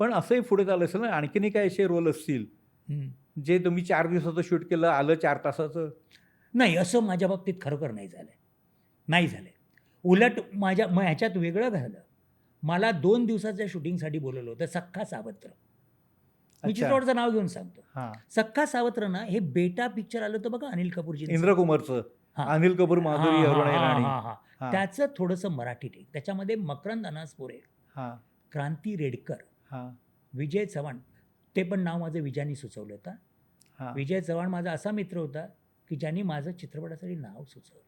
पण असंही पुढे चाललं असेल ना, आणखीनही काही असे रोल असतील, हं. जे तुम्ही 4 दिवसाचं शूट केलं, आलं 4 तासाचं? नाही, असं माझ्या बाबतीत खरोखर नाही झालंय. नाही झालंय. उलट मग ह्याच्यात वेगळं झालं. मला 2 दिवसाच्या शूटिंगसाठी बोलावलं होतं, सख्खा सावत्र. मी अच्छा. चित्रपटाचं नाव घेऊन सांगतो. हां. सख्खा सावत्र ना, हे बेटा पिक्चर आलं होतं बघा अनिल कपूरजींचं. इंद्र कुमारचं, हां. अनिल कपूर, माधुरी, हां, हां, अरुणा हां, इराणी. हां, हां. हां, त्याचं थोडंसं मराठी टेक. त्याच्यामध्ये मकरंद अनासपुरे, हां, क्रांती रेडकर, हां, विजय चव्हाण, ते पण नाव माझं विजयानी सुचवलं होतं. हां. विजय चव्हाण माझा असा मित्र होता, की ज्यांनी माझं चित्रपटासाठी नाव सुचवलं.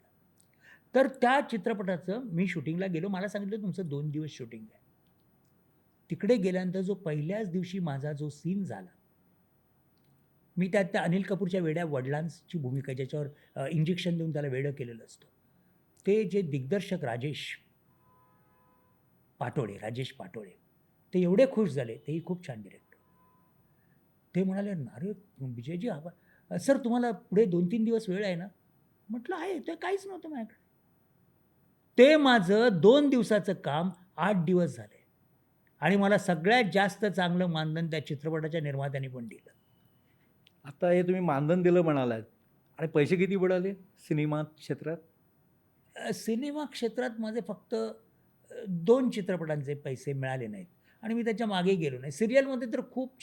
तर त्या चित्रपटाचं मी शूटिंगला गेलो. मला सांगितलं तुमचं 2 दिवस शूटिंग आहे. तिकडे गेल्यानंतर जो पहिल्याच दिवशी माझा जो सीन झाला, मी त्यात त्या अनिल कपूरच्या वेड्या वडिलांची भूमिका ज्याच्यावर इंजेक्शन देऊन त्याला वेडं केलेलं असतं. ते जे दिग्दर्शक राजेश पाटोळे, ते एवढे खुश झाले. तेही खूप छान डिरेक्टर. ते म्हणाले, "अरे विजयजी सर तुम्हाला पुढे 2-3 दिवस वेळ आहे ना?" म्हटलं, "आहे." ते काहीच नव्हतं माझ्याकडे. ते माझं 2 दिवसाचं काम 8 दिवस झाले आणि मला सगळ्यात जास्त चांगलं मानधन त्या चित्रपटाच्या निर्मात्याने पण दिलं. आता हे तुम्ही मानधन दिलं म्हणालात आणि पैसे किती बुडाले सिनेमा क्षेत्रात? सिनेमा क्षेत्रात माझे फक्त 2 चित्रपटांचे पैसे मिळाले नाहीत आणि मी त्याच्या मागे गेलो नाही. सीरियलमध्ये तर खूप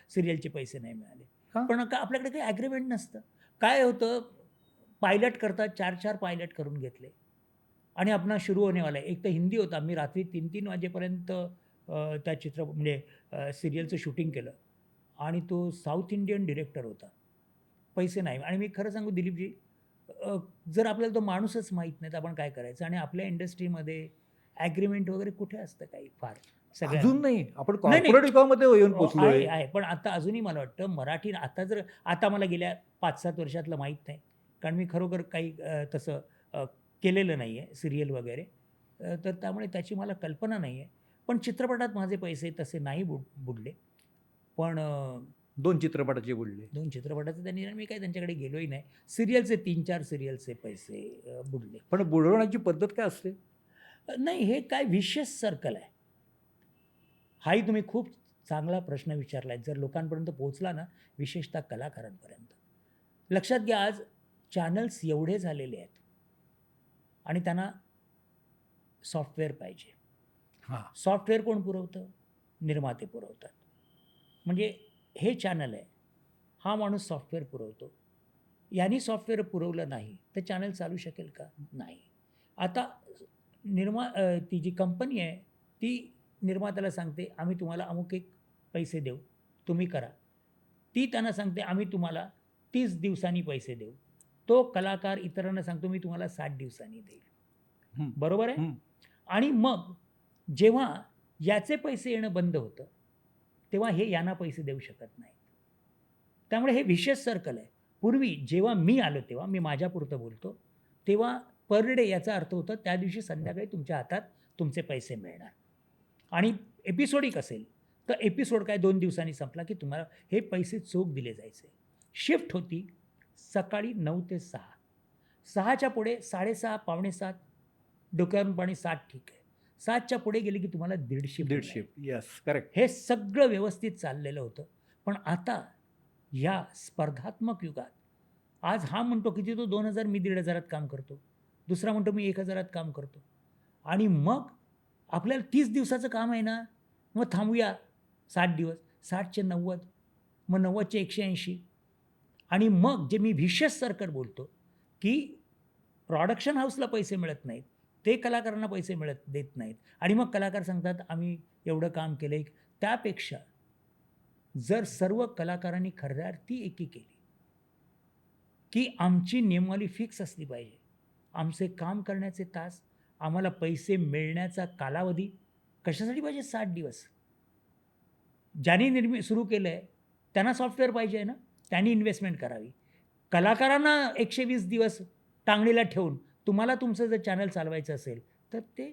सीरियलचे पैसे नाही मिळाले. का? पण आपल्याकडे काही ॲग्रीमेंट नसतं. काय होतं, पायलट करतात 4-4 पायलट करून घेतले आणि अपना शुरू होने वाला है. एक तर हिंदी होता. मी रात्री 3-3 वाजेपर्यंत त्या म्हणजे सीरियलचं शूटिंग केलं आणि तो साउथ इंडियन डिरेक्टर होता. पैसे नाही आणि मी खरं सांगू दिलीपजी, अ, जर आपल्याला तो माणूसच माहीत नाही तर आपण काय करायचं? आणि आपल्या इंडस्ट्रीमध्ये ॲग्रीमेंट वगैरे कुठे असतं काही फार सगळ्या अजून नाही. आपण नाही, नाही. कॉर्पोरेट युगामध्ये येऊन आहे, पोहोचलोय. आहे. पण आता अजूनही मला वाटतं मराठी आता मला गेल्या 5-7 वर्षातलं माहीत नाही. कारण मी खरोखर काही तसं केलेलं नाही आहे सीरियल वगैरे. तर त्यामुळे त्याची मला कल्पना नाही आहे. पण चित्रपटात माझे पैसे तसे नाही बुडले. पण 2 चित्रपटाचे बुडले. 2 चित्रपटाचे त्यांनी मी काही त्यांच्याकडे गेलोही नाही. सीरियलचे 3-4 सीरियलचे पैसे बुडले. पण बुडवण्याची पद्धत काय असते? नाही हे काय व्हिशियस सर्कल आहे. हाही तुम्ही खूप चांगला प्रश्न विचारलाय. जर लोकांपर्यंत पोहोचला ना, विशेषतः कलाकारांपर्यंत. लक्षात घ्या आज चॅनल्स एवढे झालेले आहेत आणि त्यांना सॉफ्टवेअर पाहिजे. हां. सॉफ्टवेअर कोण पुरवतं? निर्माते पुरवतात. म्हणजे हे चॅनल आहे. हा माणूस सॉफ्टवेअर पुरवतो. यांनी सॉफ्टवेअर पुरवलं नाही, तर चॅनल चालू शकेल का? नाही. आता ती जी कंपनी आहे, ती निर्मात्याला सांगते, "आम्ही तुम्हाला अमुक एक पैसे देऊ, तुम्ही करा." ती त्यांना सांगते, "आम्ही तुम्हाला 30 दिवसांनी पैसे देऊ." तो कलाकार इतरांना सांगतो, "मी तुम्हाला 60 दिवसांनी देईल." हं, बरोबर आहे? हं. आणि मग जेव्हा याचे पैसे येणं बंद होतं, तेव्हा हे यांना पैसे देऊ शकत नाहीत. त्यामुळे हे व्हिशियस सर्कल आहे. पूर्वी जेव्हा मी आलो तेव्हा, मी माझ्यापुरतं बोलतो, तेव्हा पर डे याचा अर्थ होता त्या दिवशी संध्याकाळी तुमच्या हातात तुमचे पैसे मिळणार. आणि एपिसोडिक असेल, तर एपिसोड काय 2 दिवसांनी संपला, की तुम्हाला हे पैसे चोख दिले जायचे. शिफ्ट होती सकाळी 9 ते 6. 6च्या पुढे 6:30, पावणे 7 डोक्यावरून पाणी 7 ठीक आहे. 7च्या पुढे गेले, की तुम्हाला दीड शिफ्ट 150. Yes, correct. हे सगळं व्यवस्थित चाललेलं होतं. पण आता या स्पर्धात्मक युगात आज हा म्हणतो किती तो 2,000 मी 1,500त काम करतो. दुसरा म्हणतो मी 1,000त काम करतो. आणि मग आपल्याला 30 दिवसाचं काम आहे ना, मग थांबूया 60 दिवस. 60चे 90, मग 90चे 180 आणि मग जे मी व्हिशियस सर्कल बोलतो, की प्रॉडक्शन हाऊसला पैसे मिळत नाहीत. ते कलाकारांना पैसे देत नाहीत आणि मग कलाकार सांगतात, "आम्ही एवढं काम केलंय." त्यापेक्षा जर सर्व कलाकारांनी खऱ्याअर्थी एकी केली, की आमची नियमावली फिक्स असली पाहिजे. आमचे काम करण्याचे तास, आम्हाला पैसे मिळण्याचा कालावधी कशासाठी पाहिजे 60 दिवस. ज्यांनी सुरू केलंय त्यांना सॉफ्टवेअर पाहिजे आहे ना, त्यांनी इन्व्हेस्टमेंट करावी. कलाकारांना 120 दिवस टांगणीला ठेवून तुम्हाला तुमचं जर चॅनल चालवायचं असेल, तर ते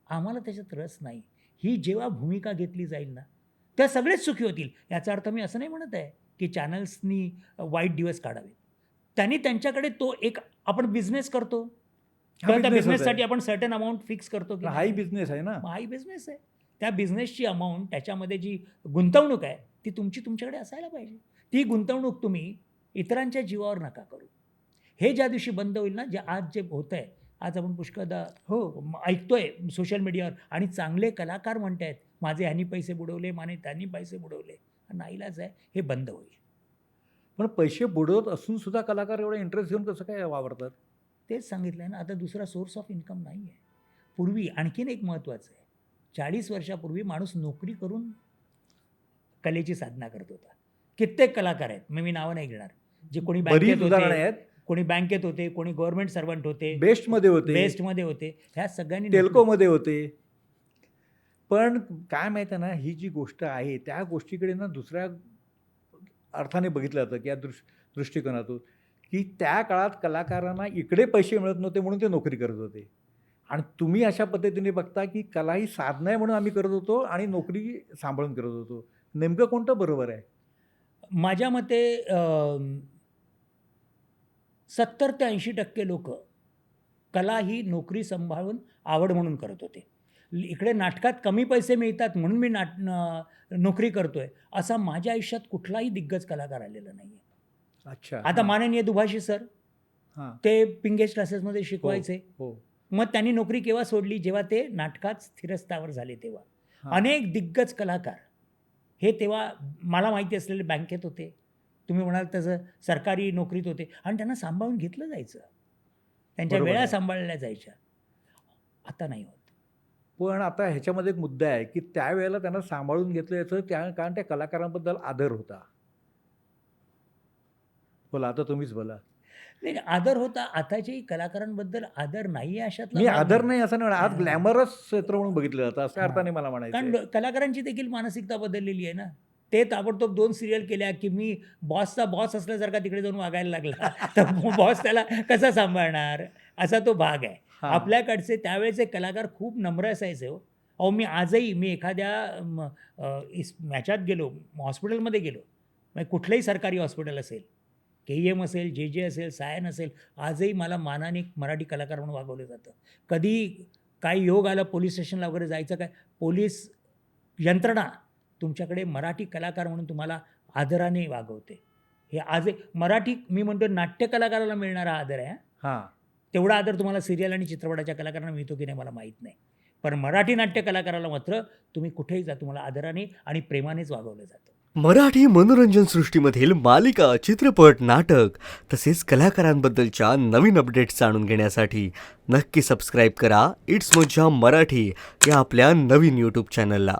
आम्हाला त्याच्यात रस नाही. ही जेव्हा भूमिका घेतली जाईल ना, त्या सगळेच सुखी होतील. याचा अर्थ मी असं नाही म्हणत आहे, की चॅनल्सनी वाईट दिवस काढावेत. त्यांनी त्यांच्याकडे तो एक आपण बिझनेस करतो. हा तर त्या बिझनेसच आहे. बिझनेससाठी आपण सर्टन अमाउंट फिक्स करतो की हाही नाही? बिझनेस आहे ना. मग हाही बिझनेस आहे. त्या बिझनेसची अमाऊंट, त्याच्यामध्ये जी गुंतवणूक आहे ती तुमची तुमच्याकडे असायला पाहिजे. ती गुंतवणूक तुम्ही इतरांच्या जीवावर नका करू. हे ज्या दिवशी बंद होईल ना, आज जे होतंय, आज आपण पुष्कळदा ऐकतोय सोशल मीडियावर आणि चांगले कलाकार म्हणतायत, माझे ह्यांनी पैसे बुडवले, माने त्यांनी पैसे बुडवले. नाईलाज आहे, हे बंद होईल. पण पैसे बुडवत असून सुद्धा कलाकार एवढा इंटरेस्ट घेऊन कसं काय वावरतात? तेच सांगितलं ना, आता दुसरा सोर्स ऑफ इन्कम नाही आहे. पूर्वी आणखीन एक महत्त्वाचं आहे, 40 वर्षापूर्वी माणूस नोकरी करून कलेची साधना करत होता. कित्येक कलाकार आहेत, मी नावं नाही घेणार, जे कोणी बरीच बँकेत उदाहरणे होते, आहेत. कोणी बँकेत होते, कोणी गव्हर्नमेंट सर्वंट होते, बेस्टमध्ये होते, बेस्टमध्ये होते. ह्या सगळ्यांनी नोकरी- टेल्कोमध्ये होते. पण काय माहिती आहे ना, ही जी गोष्ट आहे त्या गोष्टीकडे ना दुसऱ्या अर्थाने बघितलं जातं की या दृष्टिकोनातून, की त्या काळात कलाकारांना इकडे पैसे मिळत नव्हते म्हणून ते नोकरी करत होते. आणि तुम्ही अशा पद्धतीने बघता की कला ही साधना आहे म्हणून आम्ही करत होतो आणि नोकरी सांभाळून करत होतो. नेमकं कोणतं बरोबर आहे? माझ्या मते 70 ते 80% लोक कला ही नोकरी सांभाळून आवड म्हणून करत होते. इकडे नाटकात कमी पैसे मिळतात म्हणून मी नोकरी करतोय, असा माझ्या आयुष्यात कुठलाही दिग्गज कलाकार आलेला नाही आहे. अच्छा. आता माननीय दुभाषी सर, हां. ते पिंगेश क्लासेसमध्ये शिकवायचे. हो. मग त्यांनी नोकरी केव्हा सोडली? जेव्हा ते नाटकात स्थिरस्थावर झाले तेव्हा. हां. अनेक दिग्गज कलाकार हे तेव्हा मला माहिती असलेले बँकेत होते, तुम्ही म्हणाल तसं सरकारी नोकरीत होते आणि त्यांना सांभाळून घेतलं जायचं. त्यांच्या बरोबर वेळा आहे. सांभाळल्या जायच्या. आता नाही होत. पण आता ह्याच्यामध्ये एक मुद्दा आहे की त्यावेळेला त्यांना सांभाळून घेतलं याचं कारण त्या कलाकारांबद्दल आदर होता. बोला, आता तुम्हीच बोला. नाही, आदर होता. आताच्याही कलाकारांबद्दल आदर नाही आहे अशातला मी भाग आदर नाही. नाही असं नाही म्हणत. आज हां. ग्लॅमरस क्षेत्र म्हणून बघितलं जातं अशा हां. अर्थाने मला म्हणायचं कारण आहे. कलाकारांची देखील मानसिकता बदललेली आहे ना. ते ताबडतोब 2 सीरियल केल्या की मी बॉसचा बॉस असल्यासारखा तिकडे जाऊन वागायला लागला. तर बॉस त्याला कसा सांभाळणार? असा तो भाग आहे. हां. आपल्याकडचे त्यावेळेचे कलाकार खूप नम्र असायचे हो. अहो, मी आजही एखाद्या ह्याच्यात गेलो, हॉस्पिटलमध्ये गेलो, म्हणजे कुठलंही सरकारी हॉस्पिटल असेल, KEM असेल, JJ असेल, सायन असेल, आजही मला मानाने मराठी कलाकार म्हणून वागवलं जातं. कधी काही योग आला पोलीस स्टेशनला वगैरे जायचं काय, पोलीस यंत्रणा तुमच्याकडे मराठी कलाकार म्हणून तुम्हाला आदराने वागवते. हे आजही मराठी, मी म्हणतो नाट्य कलाकाराला मिळणारा आदर आहे. हां. तेवढा आदर तुम्हाला सिरियल आणि चित्रपटाच्या कलाकारांना मिळतो की नाही मला माहीत नाही. पण मराठी नाट्य कलाकाराला मात्र तुम्ही कुठेही जा, तुम्हाला आदराने आणि प्रेमानेच वागवलं जातं. मराठी मनोरंजन सृष्टीमधील मालिका, चित्रपट, नाटक तसेच कलाकारांबद्दलच्या नवीन अपडेट्स जाणून घेण्यासाठी नक्की सबस्क्राईब करा इट्स मज्जा मराठी या आपल्या नवीन यूट्यूब चॅनलला.